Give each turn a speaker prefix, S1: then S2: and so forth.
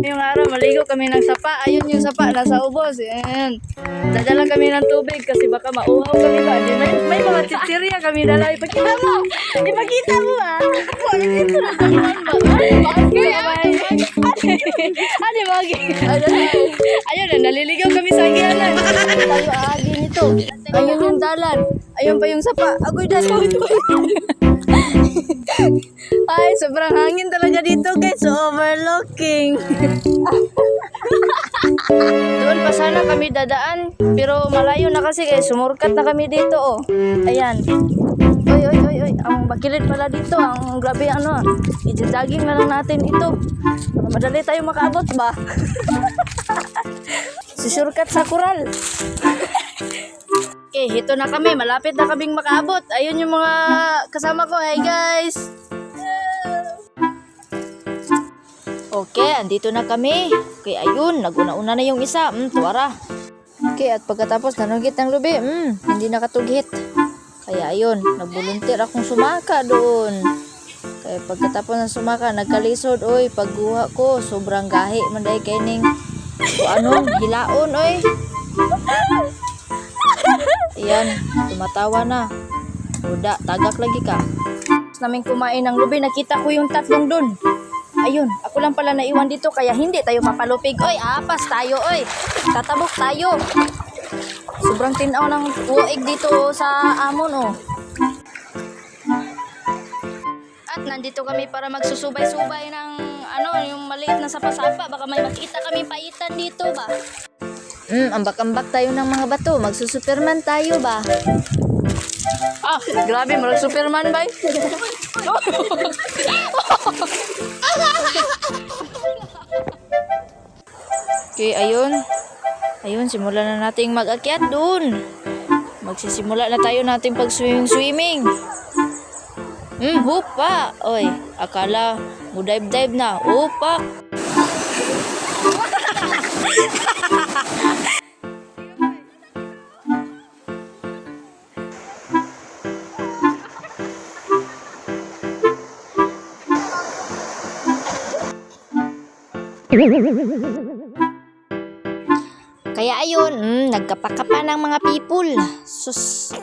S1: ngayong araw, maligo kami ng sapa. Ayun yung sapa, nasa ubos. Yan. Dadala kami ng tubig kasi baka mauhaw kami ba. May mga chichirya kami dala. Ipakita mo! Ipakita mo ah! Ito na ano magi? Ayun na, naliligaw kami sa hagyanan. Tayo aagi nito. Ayun yung dalan. Ayun pa yung sapa. Agoy dalan. Ay, sobrang hangin talaga dito guys. So, overlooking. Doon pa sana kami dadaan. Pero malayo na kasi guys. Sumurkat na kami dito oh. Ayan. Oy. Ang bakilid pala dito. Ang grabe ano. I-jogging na lang natin ito. Madali tayo makaabot ba? Susurkat sa kural. Okay, ito na kami. Malapit na kaming makaabot. Ayun yung mga kasama ko. Hey guys! Okay, andito na kami. Okay, ayun. Naguna-una na yung isa. Tuwara. Okay, at pagkatapos nanugit ng lubi. Hindi nakatugit. Kaya ayun, nagbuluntir akong sumaka doon. Kaya pagkatapos ng sumaka, nagkalisod. Oy, pagguha ko, sobrang gahi. Manday kaining. Ano, hilaon, oy. Ayan, tumatawa na. Ruda, tagak lagi ka. Tapos namin kumain ng lubi, nakita ko yung tatlong dun. Ayun, ako lang pala naiwan dito, kaya hindi tayo papalupig. Oy, apas tayo, oy. Tatabok tayo. Sobrang tinaw ng uig dito sa amon, oh. At nandito kami para magsusubay-subay ng, yung maliit na sapa-sapa. Baka may makita kami paitan dito ba? Ambak-ambak tayo ng mga bato. Magsusuperman tayo ba? Grabe. Mag-superman ba? Okay, ayun. Ayun, simulan na nating mag-akyat dun. Magsisimula na tayo nating pag-swimming. Hupa. Oy, akala mo dive na. Hupa. Kaya ayun, nagkapakapa ng mga people. Sus.